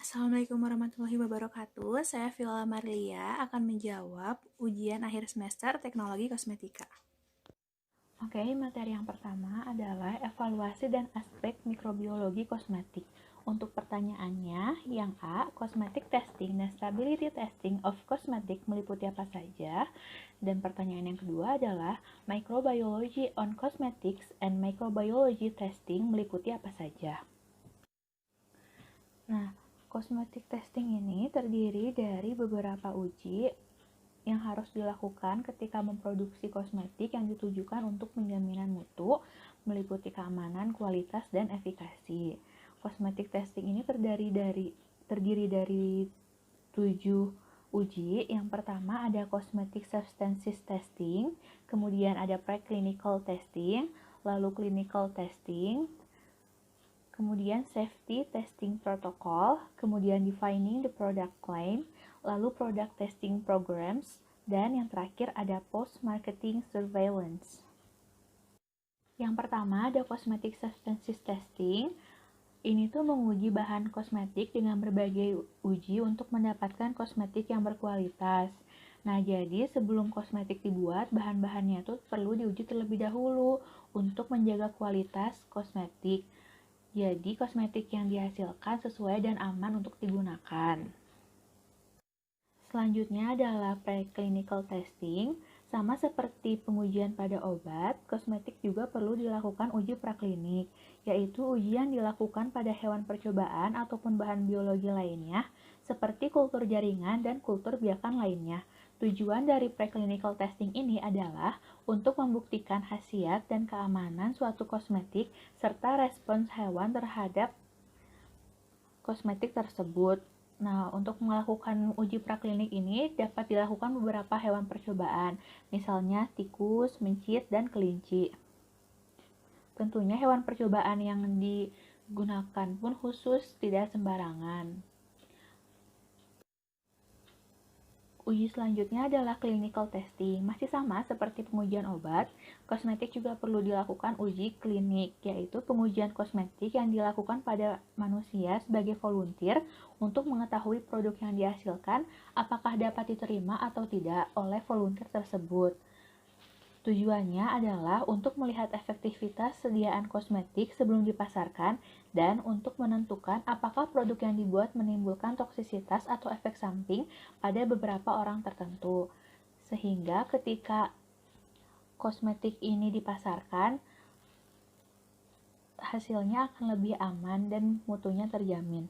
Assalamualaikum warahmatullahi wabarakatuh. Saya Viola Marlia akan menjawab ujian akhir semester Teknologi Kosmetika. Oke, materi yang pertama adalah evaluasi dan aspek mikrobiologi kosmetik. Untuk pertanyaannya, yang A, cosmetic testing dan stability testing of cosmetic meliputi apa saja? Dan pertanyaan yang kedua adalah microbiology on cosmetics and microbiology testing meliputi apa saja? Nah, cosmetic testing ini terdiri dari beberapa uji yang harus dilakukan ketika memproduksi kosmetik yang ditujukan untuk penjaminan mutu, meliputi keamanan, kualitas, dan efikasi. Cosmetic testing ini terdiri dari 7 uji. Yang pertama ada cosmetic substances testing, kemudian ada preclinical testing, lalu clinical testing, kemudian safety testing protocol, kemudian defining the product claim, lalu product testing programs, dan yang terakhir ada post-marketing surveillance. Yang pertama ada cosmetic substances testing. Ini tuh menguji bahan kosmetik dengan berbagai uji untuk mendapatkan kosmetik yang berkualitas. Nah, jadi sebelum kosmetik dibuat, bahan-bahannya tuh perlu diuji terlebih dahulu untuk menjaga kualitas kosmetik. Jadi, kosmetik yang dihasilkan sesuai dan aman untuk digunakan. Selanjutnya adalah preclinical testing. Sama seperti pengujian pada obat, kosmetik juga perlu dilakukan uji praklinik, yaitu ujian dilakukan pada hewan percobaan ataupun bahan biologi lainnya, seperti kultur jaringan dan kultur biakan lainnya. Tujuan dari preclinical testing ini adalah untuk membuktikan khasiat dan keamanan suatu kosmetik serta respons hewan terhadap kosmetik tersebut. Nah, untuk melakukan uji praklinik ini dapat dilakukan beberapa hewan percobaan, misalnya tikus, mencit, dan kelinci. Tentunya hewan percobaan yang digunakan pun khusus, tidak sembarangan. Uji selanjutnya adalah clinical testing. Masih sama seperti pengujian obat, kosmetik juga perlu dilakukan uji klinik, yaitu pengujian kosmetik yang dilakukan pada manusia sebagai volunteer untuk mengetahui produk yang dihasilkan apakah dapat diterima atau tidak oleh volunteer tersebut. Tujuannya adalah untuk melihat efektivitas sediaan kosmetik sebelum dipasarkan dan untuk menentukan apakah produk yang dibuat menimbulkan toksisitas atau efek samping pada beberapa orang tertentu. Sehingga ketika kosmetik ini dipasarkan, hasilnya akan lebih aman dan mutunya terjamin.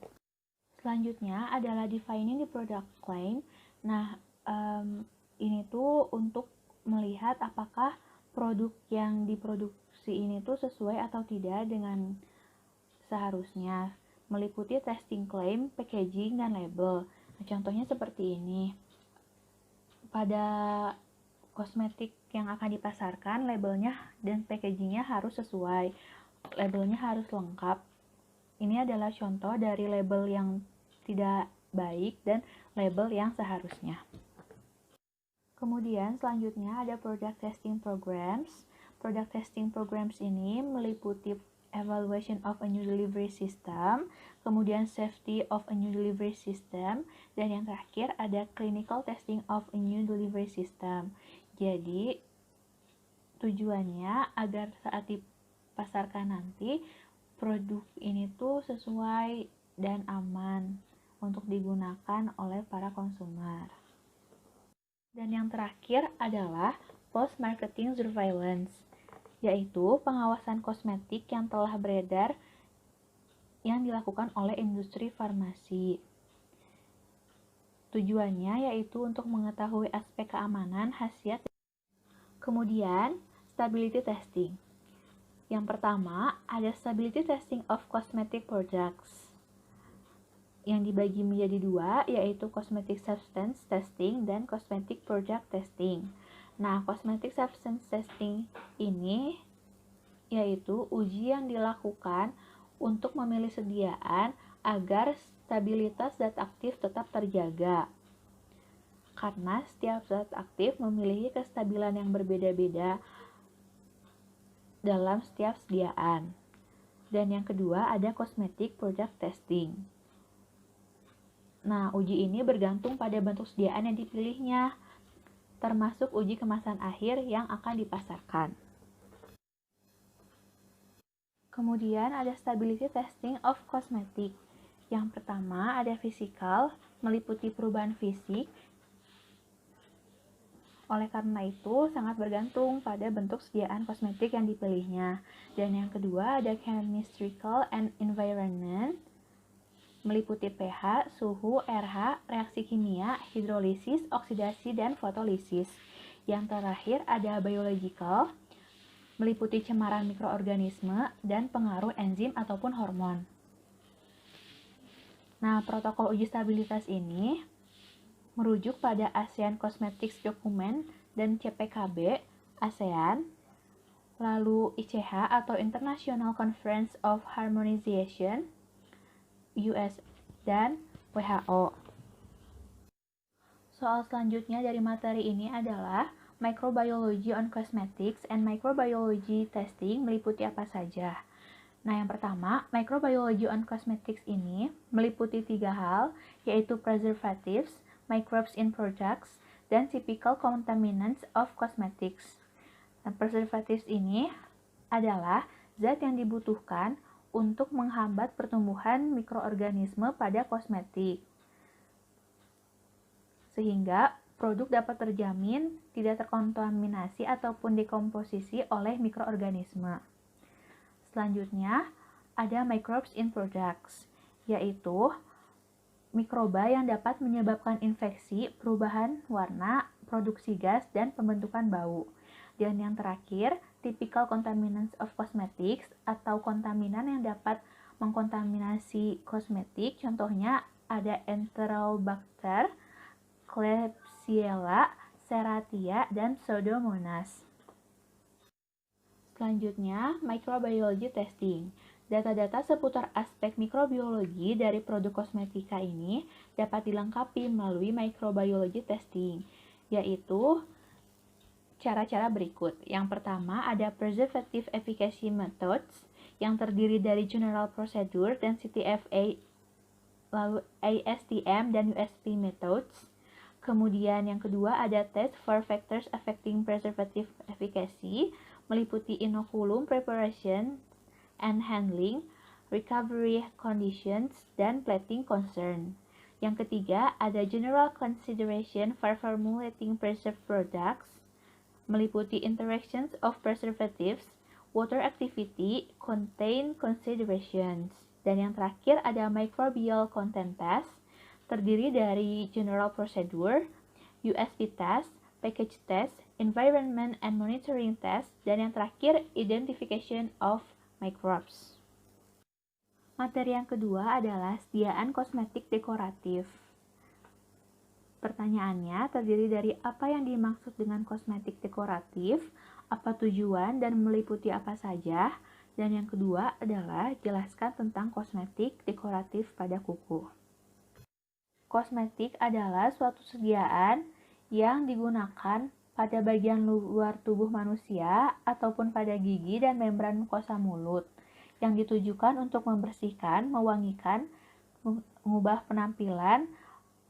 Selanjutnya adalah defining the product claim. Nah, ini tuh untuk melihat apakah produk yang diproduksi ini tuh sesuai atau tidak dengan seharusnya, meliputi testing claim, packaging, dan label. Nah, contohnya seperti ini. Pada kosmetik yang akan dipasarkan, labelnya dan packagingnya harus sesuai. Labelnya harus lengkap. Ini adalah contoh dari label yang tidak baik dan label yang seharusnya. Kemudian selanjutnya ada product testing programs. Product testing programs ini meliputi evaluation of a new delivery system, kemudian safety of a new delivery system, dan yang terakhir ada clinical testing of a new delivery system. Jadi tujuannya agar saat dipasarkan nanti produk ini tuh sesuai dan aman untuk digunakan oleh para konsumer. Dan yang terakhir adalah post-marketing surveillance, yaitu pengawasan kosmetik yang telah beredar yang dilakukan oleh industri farmasi. Tujuannya yaitu untuk mengetahui aspek keamanan, khasiat, kemudian stability testing. Yang pertama, ada stability testing of cosmetic products yang dibagi menjadi dua, yaitu cosmetic substance testing dan cosmetic product testing. Nah, cosmetic substance testing ini yaitu uji yang dilakukan untuk memilih sediaan agar stabilitas zat aktif tetap terjaga. Karena setiap zat aktif memiliki kestabilan yang berbeda-beda dalam setiap sediaan. Dan yang kedua ada cosmetic product testing. Nah, uji ini bergantung pada bentuk sediaan yang dipilihnya, termasuk uji kemasan akhir yang akan dipasarkan. Kemudian ada stability testing of cosmetic. Yang pertama ada physical, meliputi perubahan fisik. Oleh karena itu, sangat bergantung pada bentuk sediaan kosmetik yang dipilihnya. Dan yang kedua ada chemical and environment, meliputi pH, suhu, RH, reaksi kimia, hidrolisis, oksidasi, dan fotolisis. Yang terakhir ada biological, meliputi cemaran mikroorganisme dan pengaruh enzim ataupun hormon. Nah, protokol uji stabilitas ini merujuk pada ASEAN Cosmetics Document dan CPKB ASEAN, lalu ICH atau International Conference of Harmonization, US, dan WHO. Soal selanjutnya dari materi ini adalah Microbiology on Cosmetics and Microbiology Testing meliputi apa saja. Nah, yang pertama, Microbiology on Cosmetics ini meliputi 3 hal, yaitu preservatives, microbes in products, dan typical contaminants of cosmetics. Nah, preservatives ini adalah zat yang dibutuhkan untuk menghambat pertumbuhan mikroorganisme pada kosmetik, sehingga produk dapat terjamin tidak terkontaminasi ataupun dekomposisi oleh mikroorganisme. Selanjutnya, ada microbes in products, yaitu mikroba yang dapat menyebabkan infeksi, perubahan warna, produksi gas, dan pembentukan bau. Dan yang terakhir, typical contaminants of cosmetics, atau kontaminan yang dapat mengkontaminasi kosmetik. Contohnya ada Enterobacter, Klebsiella, Serratia, dan Pseudomonas. Selanjutnya, microbiology testing. Data-data seputar aspek mikrobiologi dari produk kosmetika ini dapat dilengkapi melalui microbiology testing, yaitu cara-cara berikut. Yang pertama ada preservative efficacy methods yang terdiri dari general procedure dan CTFA, lalu ASTM dan USP methods. Kemudian yang kedua ada test for factors affecting preservative efficacy, meliputi inoculum preparation and handling, recovery conditions, dan plating concern. Yang ketiga ada general consideration for formulating preserved products, meliputi interactions of preservatives, water activity, contain considerations. Dan yang terakhir ada microbial content test, terdiri dari general procedure, USP test, package test, environment and monitoring test, dan yang terakhir identification of microbes. Materi yang kedua adalah sediaan kosmetik dekoratif. Pertanyaannya terdiri dari apa yang dimaksud dengan kosmetik dekoratif, apa tujuan dan meliputi apa saja, dan yang kedua adalah jelaskan tentang kosmetik dekoratif pada kuku. Kosmetik adalah suatu sediaan yang digunakan pada bagian luar tubuh manusia ataupun pada gigi dan membran mukosa mulut yang ditujukan untuk membersihkan, mewangikan, mengubah penampilan,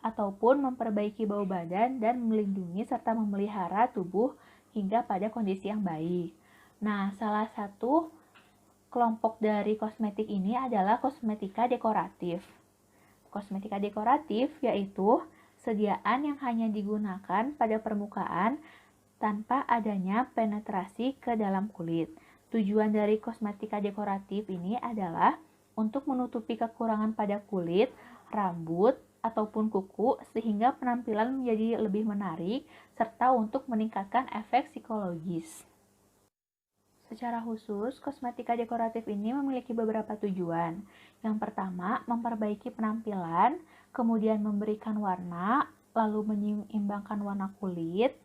ataupun memperbaiki bau badan dan melindungi serta memelihara tubuh hingga pada kondisi yang baik. Nah, salah satu kelompok dari kosmetik ini adalah kosmetika dekoratif. Kosmetika dekoratif yaitu sediaan yang hanya digunakan pada permukaan tanpa adanya penetrasi ke dalam kulit. Tujuan dari kosmetika dekoratif ini adalah untuk menutupi kekurangan pada kulit, rambut, ataupun kuku sehingga penampilan menjadi lebih menarik serta untuk meningkatkan efek psikologis. Secara khusus, kosmetika dekoratif ini memiliki beberapa tujuan. Yang pertama, memperbaiki penampilan, kemudian memberikan warna, lalu menyeimbangkan warna kulit,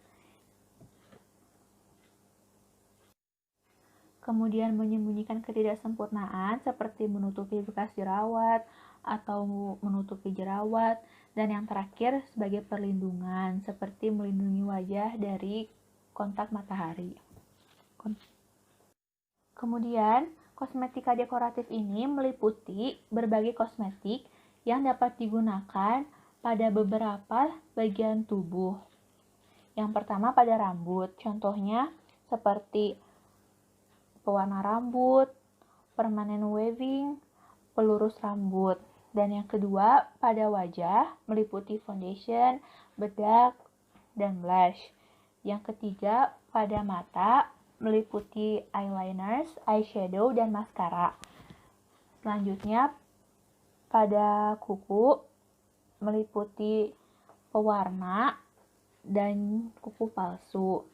kemudian menyembunyikan ketidaksempurnaan seperti menutupi bekas jerawat atau menutupi jerawat, dan yang terakhir sebagai perlindungan seperti melindungi wajah dari kontak matahari. Kemudian, kosmetika dekoratif ini meliputi berbagai kosmetik yang dapat digunakan pada beberapa bagian tubuh. Yang pertama pada rambut, contohnya seperti pewarna rambut, permanent waving, pelurus rambut. Dan yang kedua pada wajah, meliputi foundation, bedak, dan blush. Yang ketiga pada mata, meliputi eyeliners, eyeshadow, dan maskara. Selanjutnya pada kuku, meliputi pewarna dan kuku palsu.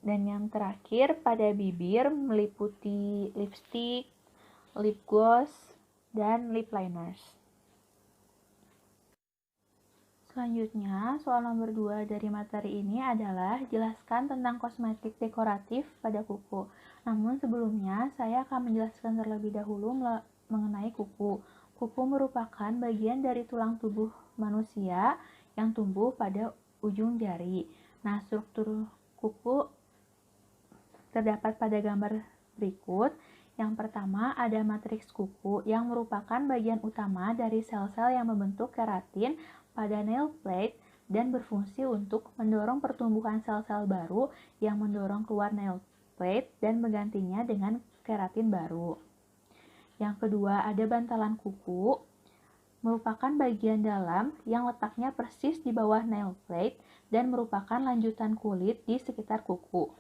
Dan yang terakhir pada bibir meliputi lipstick, lip gloss, dan lip liners. Selanjutnya, soal nomor 2 dari materi ini adalah jelaskan tentang kosmetik dekoratif pada kuku. Namun sebelumnya, saya akan menjelaskan terlebih dahulu mengenai kuku. Kuku merupakan bagian dari tulang tubuh manusia yang tumbuh pada ujung jari. Nah, struktur kuku terdapat pada gambar berikut. Yang pertama ada matriks kuku yang merupakan bagian utama dari sel-sel yang membentuk keratin pada nail plate dan berfungsi untuk mendorong pertumbuhan sel-sel baru yang mendorong keluar nail plate dan menggantinya dengan keratin baru. Yang kedua ada bantalan kuku, merupakan bagian dalam yang letaknya persis di bawah nail plate dan merupakan lanjutan kulit di sekitar kuku.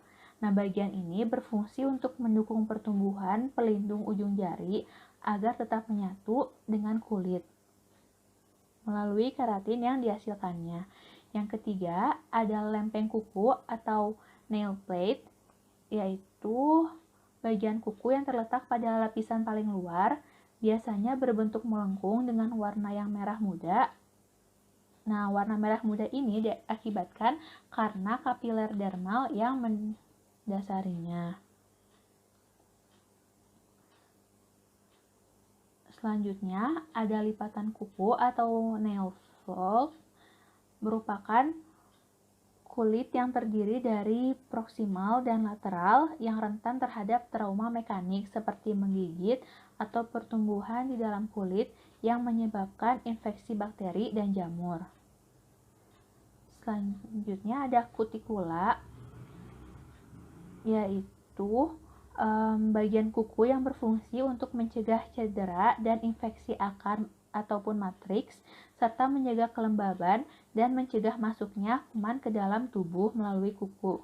Nah, bagian ini berfungsi untuk mendukung pertumbuhan pelindung ujung jari agar tetap menyatu dengan kulit melalui keratin yang dihasilkannya. Yang ketiga, ada lempeng kuku atau nail plate, yaitu bagian kuku yang terletak pada lapisan paling luar, biasanya berbentuk melengkung dengan warna yang merah muda. Nah, warna merah muda ini diakibatkan karena kapiler dermal yang mendasarinya. Selanjutnya, ada lipatan kuku atau nail fold, merupakan kulit yang terdiri dari proksimal dan lateral yang rentan terhadap trauma mekanik seperti menggigit atau pertumbuhan di dalam kulit yang menyebabkan infeksi bakteri dan jamur. Selanjutnya ada kutikula, yaitu bagian kuku yang berfungsi untuk mencegah cedera dan infeksi akar ataupun matriks, serta menjaga kelembaban dan mencegah masuknya kuman ke dalam tubuh melalui kuku.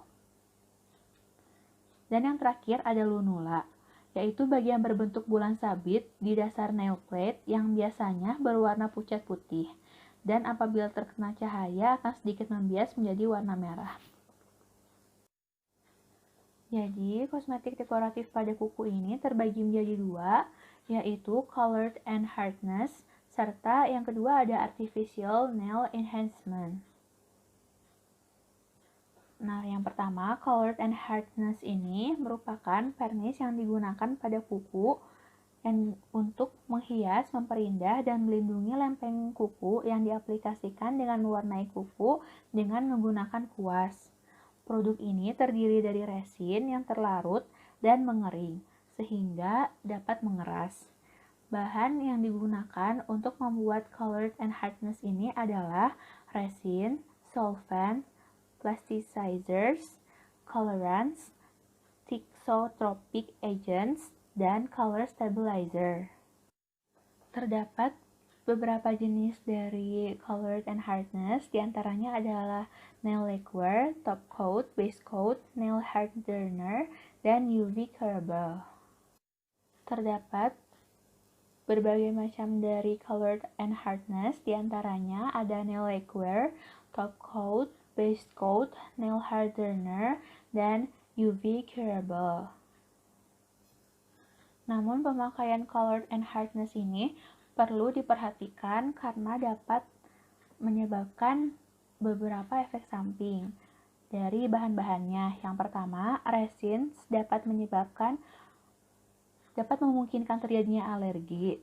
Dan yang terakhir ada lunula, yaitu bagian berbentuk bulan sabit di dasar nail plate yang biasanya berwarna pucat putih, dan apabila terkena cahaya akan sedikit membias menjadi warna merah. Jadi, kosmetik dekoratif pada kuku ini terbagi menjadi dua, yaitu colored and hardness, serta yang kedua ada artificial nail enhancement. Nah, yang pertama, colored and hardness ini merupakan vernis yang digunakan pada kuku yang untuk menghias, memperindah, dan melindungi lempeng kuku yang diaplikasikan dengan mewarnai kuku dengan menggunakan kuas. Produk ini terdiri dari resin yang terlarut dan mengering, sehingga dapat mengeras. Bahan yang digunakan untuk membuat colored and hardness ini adalah resin, solvent, plasticizers, colorants, thixotropic agents, dan color stabilizer. Terdapat beberapa jenis dari colored and hardness, diantaranya adalah nail lacquer, top coat, base coat, nail hardener, dan UV curable. Terdapat berbagai macam dari colored and hardness, diantaranya ada nail lacquer, top coat, base coat, nail hardener, dan UV curable. Namun pemakaian colored and hardness ini perlu diperhatikan karena dapat menyebabkan beberapa efek samping dari bahan-bahannya. Yang pertama, resin dapat memungkinkan terjadinya alergi.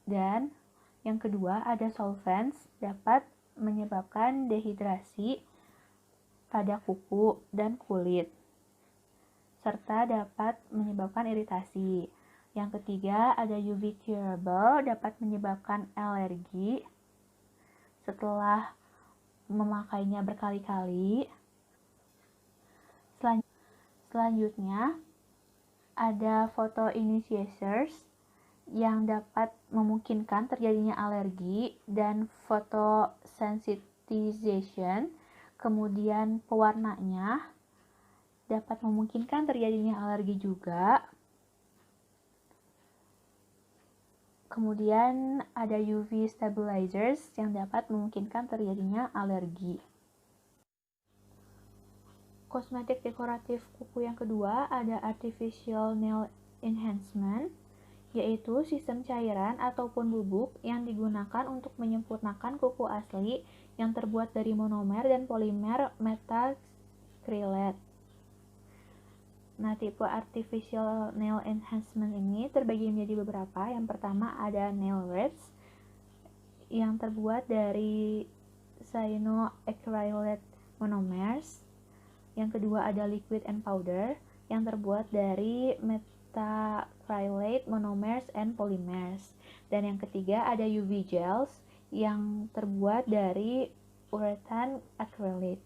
Dan yang kedua, ada solvents dapat menyebabkan dehidrasi pada kuku dan kulit, serta dapat menyebabkan iritasi. Yang ketiga, ada UV curable dapat menyebabkan alergi. setelah memakainya berkali-kali. Selanjutnya, ada photoinitiators yang dapat memungkinkan terjadinya alergi, dan photosensitization, kemudian pewarnanya dapat memungkinkan terjadinya alergi juga. Kemudian ada UV stabilizers yang dapat memungkinkan terjadinya alergi. Kosmetik dekoratif kuku yang kedua ada artificial nail enhancement, yaitu sistem cairan ataupun bubuk yang digunakan untuk menyempurnakan kuku asli yang terbuat dari monomer dan polimer methacrylate. Nah, tipe artificial nail enhancement ini terbagi menjadi beberapa. Yang pertama ada nail reds yang terbuat dari cyanoacrylate monomers. Yang kedua ada liquid and powder yang terbuat dari methacrylate monomers and polymers. Dan yang ketiga ada UV gels yang terbuat dari urethane acrylate.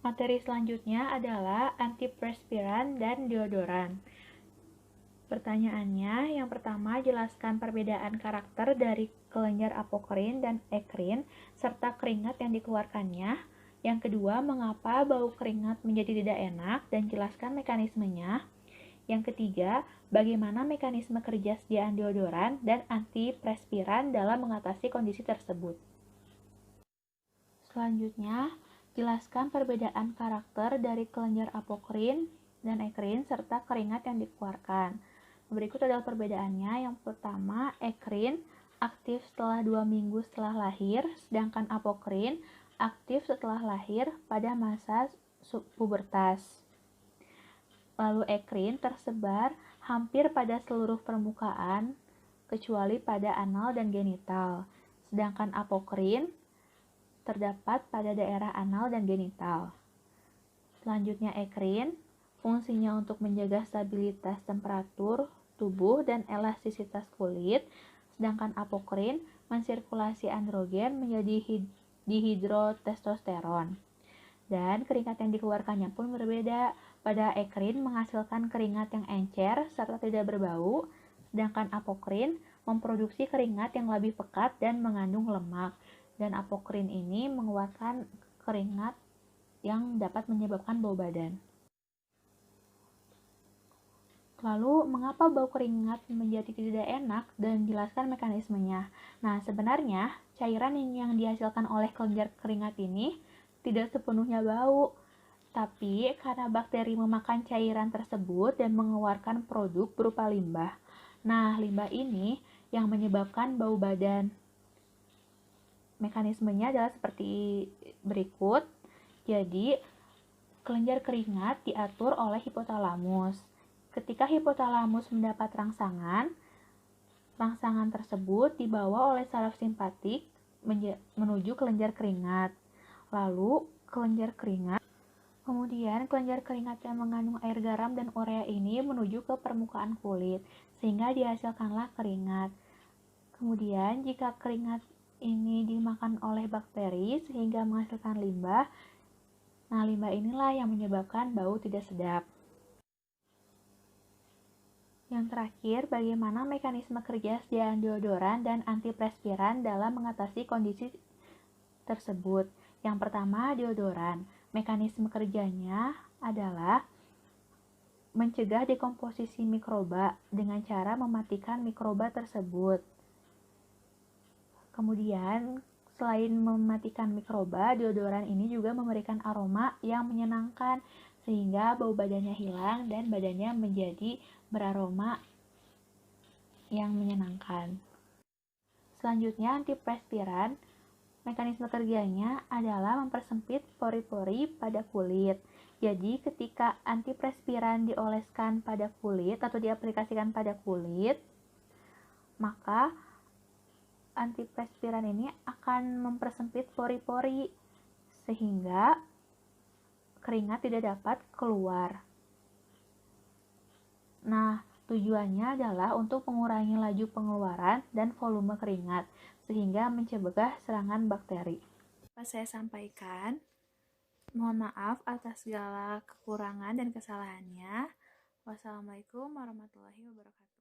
Materi selanjutnya adalah antiperspiran dan deodoran. Pertanyaannya, yang pertama jelaskan perbedaan karakter dari kelenjar apokrin dan ekrin serta keringat yang dikeluarkannya. Yang kedua, mengapa bau keringat menjadi tidak enak dan jelaskan mekanismenya. Yang ketiga, bagaimana mekanisme kerja sediaan deodoran dan antiperspiran dalam mengatasi kondisi tersebut. Selanjutnya, jelaskan perbedaan karakter dari kelenjar apokrin dan ekrin serta keringat yang dikeluarkan. Berikut adalah perbedaannya. Yang pertama, ekrin aktif setelah 2 minggu setelah lahir, sedangkan apokrin aktif setelah lahir pada masa pubertas. Lalu ekrin tersebar hampir pada seluruh permukaan, kecuali pada anal dan genital, sedangkan apokrin terdapat pada daerah anal dan genital. Selanjutnya ekrin, fungsinya untuk menjaga stabilitas temperatur tubuh dan elastisitas kulit, sedangkan apokrin mensirkulasi androgen menjadi dihidrotestosteron. Dan keringat yang dikeluarkannya pun berbeda. Pada ekrin menghasilkan keringat yang encer serta tidak berbau, sedangkan apokrin memproduksi keringat yang lebih pekat dan mengandung lemak. Dan apokrin ini mengeluarkan keringat yang dapat menyebabkan bau badan. Lalu, mengapa bau keringat menjadi tidak enak dan jelaskan mekanismenya. Nah, sebenarnya cairan yang dihasilkan oleh kelenjar keringat ini tidak sepenuhnya bau, tapi karena bakteri memakan cairan tersebut dan mengeluarkan produk berupa limbah. Nah, limbah ini yang menyebabkan bau badan. Mekanismenya adalah seperti berikut. Jadi, kelenjar keringat diatur oleh hipotalamus. Ketika hipotalamus mendapat rangsangan tersebut dibawa oleh saraf simpatik menuju kelenjar keringat. Lalu, kelenjar keringat yang mengandung air garam dan urea ini menuju ke permukaan kulit, sehingga dihasilkanlah keringat. Kemudian, jika keringat ini dimakan oleh bakteri sehingga menghasilkan limbah. Nah, limbah inilah yang menyebabkan bau tidak sedap. Yang terakhir, bagaimana mekanisme kerja sediaan deodoran dan antiperspiran dalam mengatasi kondisi tersebut. Yang pertama, deodoran. Mekanisme kerjanya adalah mencegah dekomposisi mikroba dengan cara mematikan mikroba tersebut. Kemudian, selain mematikan mikroba, deodoran ini juga memberikan aroma yang menyenangkan, sehingga bau badannya hilang dan badannya menjadi beraroma yang menyenangkan. Selanjutnya, antiperspiran. Mekanisme kerjanya adalah mempersempit pori-pori pada kulit. Jadi, ketika antiperspiran dioleskan pada kulit atau diaplikasikan pada kulit, maka antiperspiran ini akan mempersempit pori-pori sehingga keringat tidak dapat keluar. Nah, tujuannya adalah untuk mengurangi laju pengeluaran dan volume keringat sehingga mencegah serangan bakteri. Dapat saya sampaikan, mohon maaf atas segala kekurangan dan kesalahannya. Wassalamualaikum warahmatullahi wabarakatuh.